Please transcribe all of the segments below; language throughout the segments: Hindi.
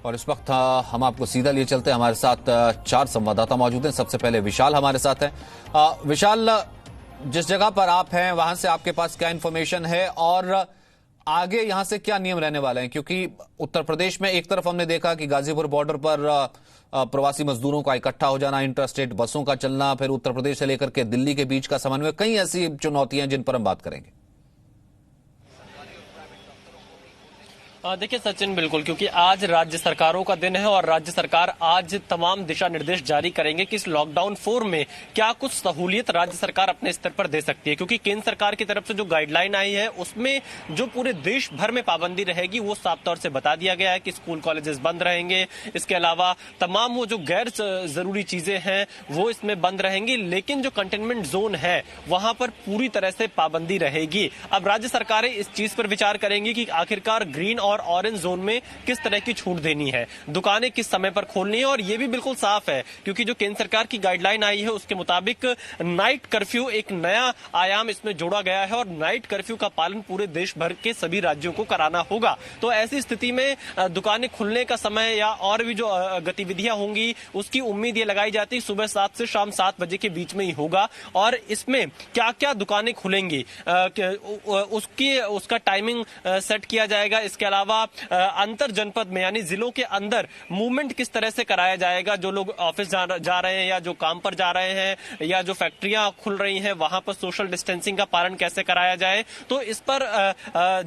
और इस वक्त हम आपको सीधा लिए चलते हैं। हमारे साथ 4 संवाददाता मौजूद हैं। सबसे पहले विशाल हमारे साथ हैं। विशाल, जिस जगह पर आप हैं वहां से आपके पास क्या इंफॉर्मेशन है और आगे यहां से क्या नियम रहने वाले हैं? क्योंकि उत्तर प्रदेश में एक तरफ हमने देखा कि गाजीपुर बॉर्डर पर प्रवासी मजदूरों का इकट्ठा हो जाना, इंटरस्टेट बसों का चलना, फिर उत्तर प्रदेश से लेकर के दिल्ली के बीच का समन्वय, कई ऐसी चुनौतियां जिन पर हम बात करेंगे। देखिए सचिन, बिल्कुल, क्योंकि आज राज्य सरकारों का दिन है और राज्य सरकार आज तमाम दिशा निर्देश जारी करेंगे कि इस लॉकडाउन 4 में क्या कुछ सहूलियत राज्य सरकार अपने स्तर पर दे सकती है। क्योंकि केंद्र सरकार की तरफ से जो गाइडलाइन आई है उसमें जो पूरे देश भर में पाबंदी रहेगी वो साफ तौर से बता दिया गया है कि स्कूल कॉलेजेस बंद रहेंगे। इसके अलावा तमाम वो जो गैर जरूरी चीजें हैं वो इसमें बंद रहेंगी, लेकिन जो कंटेनमेंट जोन है वहां पर पूरी तरह से पाबंदी रहेगी। अब राज्य सरकारें इस चीज पर विचार करेंगी कि आखिरकार ग्रीन और ऑरेंज जोन में किस तरह की छूट देनी है, दुकानें किस समय पर खोलनी है। और यह भी बिल्कुल साफ है क्योंकि जो केंद्र सरकार की गाइडलाइन आई है उसके मुताबिक नाइट कर्फ्यू एक नया आयाम इसमें जोड़ा गया है और नाइट कर्फ्यू का पालन पूरे देश भर के सभी राज्यों को कराना होगा। तो ऐसी स्थिति में दुकानें खुलने का समय या और भी जो गतिविधियां होंगी उसकी उम्मीद ये लगाई जाती है सुबह 7 से शाम 7 बजे के बीच में ही होगा। और इसमें क्या क्या दुकानें खुलेंगी उसका टाइमिंग सेट किया जाएगा। इसके अलावा अंतर जनपद में यानी जिलों के अंदर मूवमेंट किस तरह से कराया जाएगा, जो लोग ऑफिस जा रहे हैं या जो काम पर जा रहे हैं या जो फैक्ट्रियां खुल रही हैं वहां पर सोशल डिस्टेंसिंग का पालन कैसे कराया जाए। तो इस पर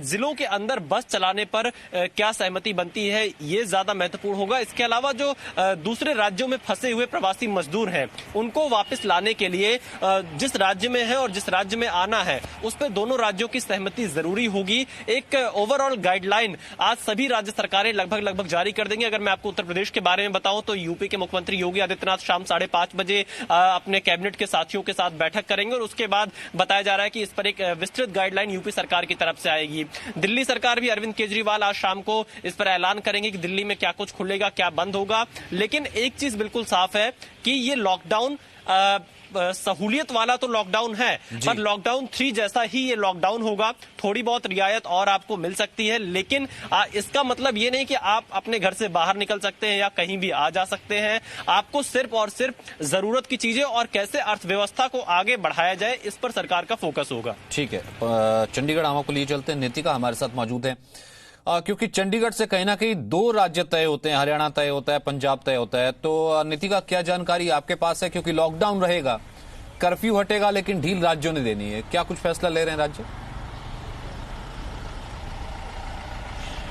जिलों के अंदर बस चलाने पर क्या सहमति बनती है ये ज्यादा महत्वपूर्ण होगा। इसके अलावा जो दूसरे राज्यों में फंसे हुए प्रवासी मजदूर हैं उनको वापस लाने के लिए जिस राज्य में है और जिस राज्य में आना है उस पर दोनों राज्यों की सहमति जरूरी होगी। एक ओवरऑल गाइडलाइन आज सभी राज्य सरकारें लगभग जारी कर देंगे। अगर मैं आपको उत्तर प्रदेश के बारे में बताऊं तो यूपी के मुख्यमंत्री योगी आदित्यनाथ शाम 5:30 बजे अपने कैबिनेट के साथियों के साथ बैठक करेंगे और उसके बाद बताया जा रहा है कि इस पर एक विस्तृत गाइडलाइन यूपी सरकार की तरफ से आएगी। दिल्ली सरकार भी अरविंद केजरीवाल आज शाम को इस पर ऐलान करेंगे कि दिल्ली में क्या कुछ खुलेगा क्या बंद होगा। लेकिन एक चीज बिल्कुल साफ है कि ये लॉकडाउन सहूलियत वाला तो लॉकडाउन है पर लॉकडाउन 3 जैसा ही ये लॉकडाउन होगा। थोड़ी बहुत रियायत और आपको मिल सकती है, लेकिन इसका मतलब ये नहीं कि आप अपने घर से बाहर निकल सकते हैं या कहीं भी आ जा सकते हैं। आपको सिर्फ और सिर्फ जरूरत की चीजें और कैसे अर्थव्यवस्था को आगे बढ़ाया जाए इस पर सरकार का फोकस होगा। ठीक है, चंडीगढ़ हम आपको लिए चलते हैं। नीतिका हमारे साथ मौजूद है क्योंकि चंडीगढ़ से कहीं ना कहीं 2 राज्य तय होते हैं, हरियाणा तय होता है, पंजाब तय होता है। तो नीतिका, क्या जानकारी आपके पास है? क्योंकि लॉकडाउन रहेगा, कर्फ्यू हटेगा, लेकिन ढील राज्यों ने देनी है। क्या कुछ फैसला ले रहे हैं राज्य?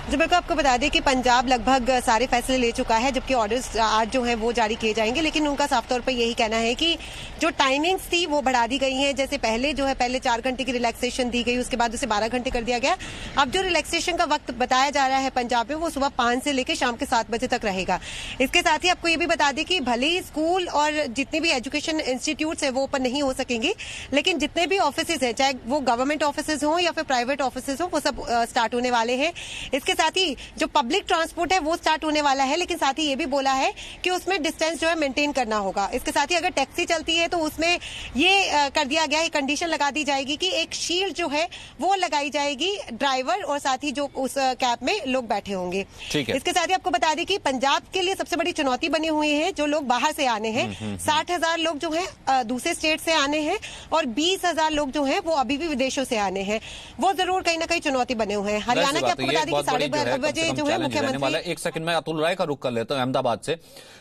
जी बिल्कुल, आपको बता दें कि पंजाब लगभग सारे फैसले ले चुका है, जबकि ऑर्डर्स आज जो है वो जारी किए जाएंगे। लेकिन उनका साफ तौर पर यही कहना है कि जो टाइमिंग्स थी वो बढ़ा दी गई हैं। जैसे पहले 4 घंटे की रिलैक्सेशन दी गई, उसके बाद उसे 12 घंटे कर दिया गया। अब जो रिलैक्सेशन का वक्त बताया जा रहा है पंजाब में वो सुबह 5 से लेकर शाम के 7 बजे तक रहेगा। इसके साथ ही आपको ये भी बता दें कि भले ही स्कूल और जितने भी एजुकेशन इंस्टीट्यूट है वो ओपन नहीं हो सकेंगे, लेकिन जितने भी ऑफिसेज हैं, चाहे वो गवर्नमेंट ऑफिसेज हों या फिर प्राइवेट ऑफिसेज हों, वो सब स्टार्ट होने वाले हैं। इसके साथ ही जो पब्लिक ट्रांसपोर्ट है वो स्टार्ट होने वाला है, लेकिन साथ ही ये भी बोला है कि उसमें डिस्टेंस जो है मेंटेन करना होगा। इसके साथ ही अगर टैक्सी चलती है तो उसमें ये कर दिया गया है, कंडीशन लगा दी जाएगी कि एक शील्ड जो है वो लगाई जाएगी ड्राइवर और साथ ही जो उस कैब में लोग बैठे होंगे। इसके साथ ही आपको बता दें कि पंजाब के लिए सबसे बड़ी चुनौती बनी हुई है जो लोग बाहर से आने हैं। 60,000 लोग जो है दूसरे स्टेट से आने हैं और 20,000 लोग जो है वो अभी भी विदेशों से आने हैं। वो जरूर कहीं ना कहीं चुनौती बने हुए हैं। हरियाणा के आपको बता दें कि 12:30 बजे जो है मुख्यमंत्री। एक सेकंड में अतुल राय का रुख कर लेता हूं अहमदाबाद से,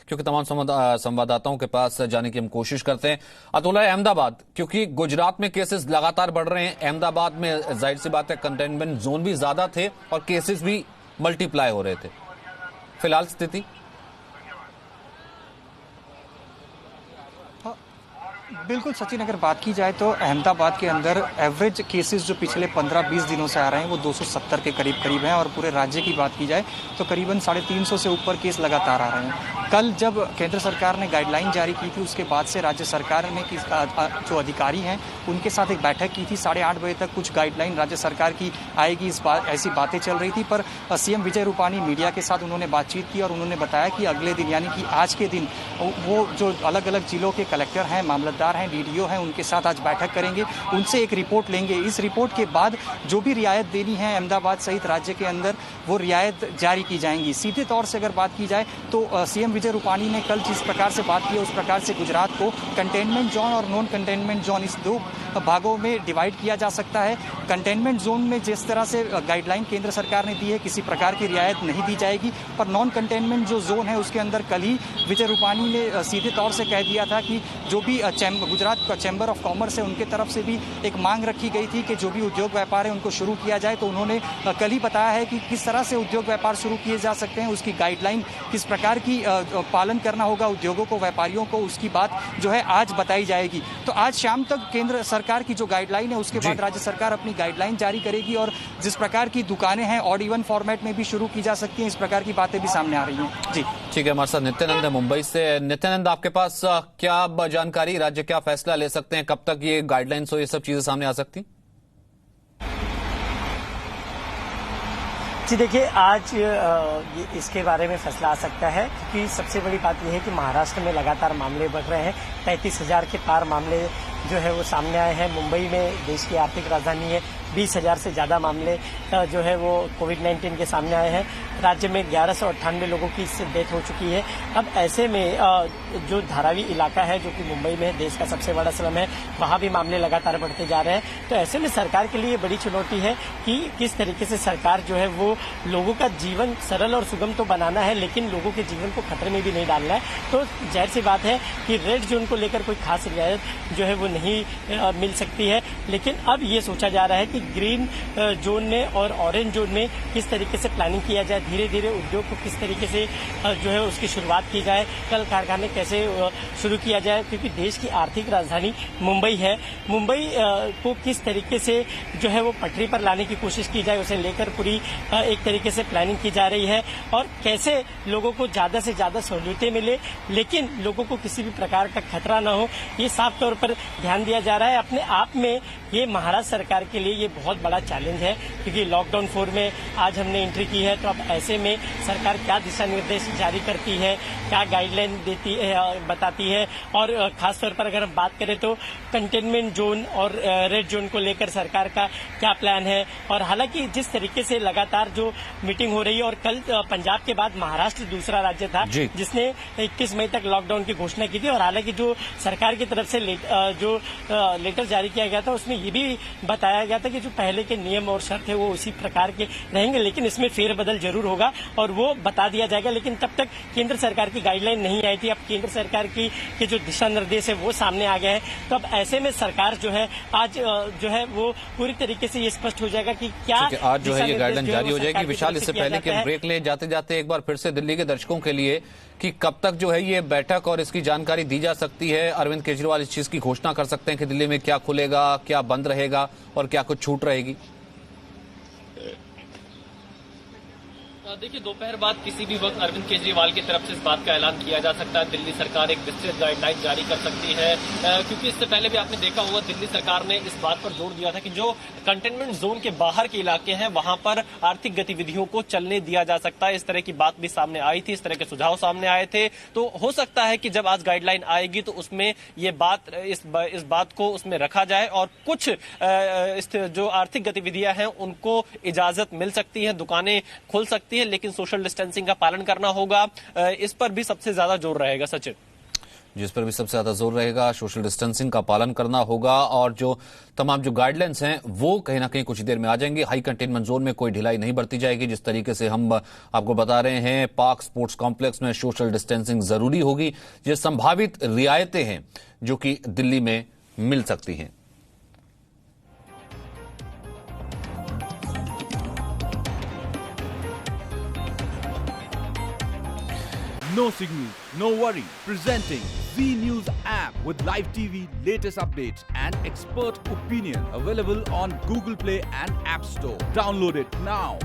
क्योंकि तमाम संवाददाताओं के पास जाने की हम कोशिश करते हैं। अतुल राय, अहमदाबाद, क्योंकि गुजरात में केसेस लगातार बढ़ रहे हैं, अहमदाबाद में जाहिर सी बात है कंटेनमेंट जोन भी ज्यादा थे और केसेस भी मल्टीप्लाई हो रहे थे। फिलहाल स्थिति बिल्कुल सचिन, अगर बात की जाए तो अहमदाबाद के अंदर एवरेज केसेस जो पिछले 15-20 दिनों से आ रहे हैं वो 270 के करीब हैं और पूरे राज्य की बात की जाए तो करीबन 350 से ऊपर केस लगातार आ रहे हैं। कल जब केंद्र सरकार ने गाइडलाइन जारी की थी उसके बाद से राज्य सरकार ने जो अधिकारी हैं उनके साथ एक बैठक की थी। 8:30 बजे तक कुछ गाइडलाइन राज्य सरकार की आएगी, ऐसी बातें चल रही थी। पर सीएम विजय रूपाणी मीडिया के साथ उन्होंने बातचीत की और उन्होंने बताया कि अगले दिन यानी कि आज के दिन वो जो अलग अलग जिलों के कलेक्टर हैं, मामलतदार हैं, डीडीओ हैं, उनके साथ आज बैठक करेंगे, उनसे एक रिपोर्ट लेंगे। इस रिपोर्ट के बाद जो भी रियायत देनी है अहमदाबाद सहित राज्य के अंदर वो रियायत जारी की जाएंगी। सीधे तौर से अगर बात की जाए तो सीएम विजय रूपाणी ने कल जिस प्रकार से बात की उस प्रकार से गुजरात को कंटेनमेंट जोन और नॉन कंटेनमेंट जोन इस दो भागों में डिवाइड किया जा सकता है। कंटेनमेंट जोन में जिस तरह से गाइडलाइन केंद्र सरकार ने दी है किसी प्रकार की रियायत नहीं दी जाएगी, पर नॉन कंटेनमेंट जो जोन है उसके अंदर कल ही विजय रूपाणी ने सीधे तौर से कह दिया था कि जो भी गुजरात का चैम्बर ऑफ कॉमर्स है उनके तरफ से भी एक मांग रखी गई थी कि जो भी उद्योग व्यापार है उनको शुरू किया जाए। तो उन्होंने कल ही बताया है कि किस तरह से उद्योग व्यापार शुरू किए जा सकते हैं, उसकी गाइडलाइन किस प्रकार की पालन करना होगा उद्योगों को, व्यापारियों को, उसकी बात जो है आज बताई जाएगी। तो आज शाम तक केंद्र सरकार की जो गाइडलाइन है उसके बाद राज्य सरकार अपनी गाइडलाइन जारी करेगी और जिस प्रकार की दुकानें हैं ऑड इवन फॉर्मेट में भी शुरू की जा सकती हैं, इस प्रकार की बातें भी सामने आ रही हैं। जी ठीक है, हमारे साथ नित्यानंद है मुंबई से। नित्यानंद, आपके पास क्या जानकारी, राज्य क्या फैसला ले सकते हैं, कब तक ये गाइडलाइंस हो, ये सब चीजें सामने आ सकती? जी देखिए, आज इसके बारे में फैसला आ सकता है क्योंकि सबसे बड़ी बात यह है कि महाराष्ट्र में लगातार मामले बढ़ रहे हैं। 33,000 के पार मामले जो है वो सामने आए हैं। मुंबई में देश की आर्थिक राजधानी है, 20,000 से ज़्यादा मामले जो है वो कोविड-19 के सामने आए हैं। राज्य में 1198 लोगों की इससे डेथ हो चुकी है। अब ऐसे में जो धारावी इलाका है जो कि मुंबई में देश का सबसे बड़ा स्लम है, वहाँ भी मामले लगातार बढ़ते जा रहे हैं। तो ऐसे में सरकार के लिए बड़ी चुनौती है कि किस तरीके से सरकार जो है वो लोगों का जीवन सरल और सुगम तो बनाना है लेकिन लोगों के जीवन को खतरे में भी नहीं डालना है। तो जाहिर सी बात है कि रेड जोन को लेकर कोई खास रियायत जो है वो नहीं मिल सकती है, लेकिन अब ये सोचा जा रहा है कि ग्रीन जोन में और ऑरेंज जोन में किस तरीके से प्लानिंग किया जाए, धीरे धीरे उद्योग को किस तरीके से जो है उसकी शुरुआत की जाए, कल कारखाने कैसे शुरू किया जाए, क्योंकि देश की आर्थिक राजधानी मुंबई है। मुंबई को किस तरीके से जो है वो पटरी पर लाने की कोशिश की जाए, उसे लेकर पूरी एक तरीके से प्लानिंग की जा रही है और कैसे लोगों को ज्यादा से ज्यादा सहूलियतें मिले लेकिन लोगों को किसी भी प्रकार का खतरा न हो, ये साफ तौर पर ध्यान दिया जा रहा है। अपने आप में ये महाराष्ट्र सरकार के लिए ये बहुत बड़ा चैलेंज है क्योंकि लॉकडाउन 4 में आज हमने एंट्री की है। तो अब ऐसे में सरकार क्या दिशा निर्देश जारी करती है, क्या गाइडलाइन देती है, बताती है और खासतौर पर अगर हम बात करें तो कंटेनमेंट जोन और रेड जोन को लेकर सरकार का क्या प्लान है। और हालांकि जिस तरीके से लगातार जो मीटिंग हो रही है और कल पंजाब के बाद महाराष्ट्र दूसरा राज्य था जिसने 21 मई तक लॉकडाउन की घोषणा की थी और हालांकि जो सरकार की तरफ से जो लेटर जारी किया गया था उसमें ये भी बताया गया था कि जो पहले के नियम और शर्त है वो उसी प्रकार के रहेंगे लेकिन इसमें फेरबदल जरूर होगा और वो बता दिया जाएगा। लेकिन तब तक केंद्र सरकार की गाइडलाइन नहीं आई थी, अब केंद्र सरकार की जो दिशा निर्देश है वो सामने आ गए हैं। तो अब ऐसे में सरकार जो है आज जो है वो पूरी तरीके से ये स्पष्ट हो जाएगा कि क्या आज जो है ये गाइडलाइन जारी हो जाएगी। विशाल, इससे पहले कि हम ब्रेक ले जाते जाते एक बार फिर से दिल्ली के दर्शकों के लिए कि कब तक जो है ये बैठक और इसकी जानकारी दी जा सकती है, अरविंद केजरीवाल इस चीज की घोषणा कर सकते हैं कि दिल्ली में क्या खुलेगा, क्या बंद रहेगा और क्या कुछ छूट रहेगी? देखिए, दोपहर बाद किसी भी वक्त अरविंद केजरीवाल की तरफ से इस बात का ऐलान किया जा सकता है। दिल्ली सरकार एक विस्तृत गाइडलाइन जारी कर सकती है क्योंकि इससे पहले भी आपने देखा होगा दिल्ली सरकार ने इस बात पर जोर दिया था कि जो कंटेनमेंट जोन के बाहर के इलाके हैं वहां पर आर्थिक गतिविधियों को चलने दिया जा सकता है। इस तरह की बात भी सामने आई थी, इस तरह के सुझाव सामने आए थे। तो हो सकता है कि जब आज गाइडलाइन आएगी तो उसमें ये बात इस बात को उसमें रखा जाए और कुछ जो आर्थिक गतिविधियां हैं उनको इजाजत मिल सकती है, दुकानें खुल सकती है, लेकिन सोशल डिस्टेंसिंग का पालन करना होगा। इस पर भी सबसे ज्यादा जोर रहेगा सचिन। जिस पर भी सबसे ज्यादा जोर रहेगा, सोशल डिस्टेंसिंग का पालन करना होगा और जो तमाम जो गाइडलाइंस हैं वो कहीं ना कहीं कुछ देर में आ जाएंगे। हाई कंटेनमेंट जोन में कोई ढिलाई नहीं बरती जाएगी। जिस तरीके से हम आपको बता रहे हैं, पार्क स्पोर्ट्स कॉम्प्लेक्स में सोशल डिस्टेंसिंग जरूरी होगी। ये संभावित रियायतें हैं जो कि दिल्ली में मिल सकती हैं। No signal, no worry. Presenting Z News app with live TV, latest updates and expert opinion. Available on Google Play and App Store. Download it now.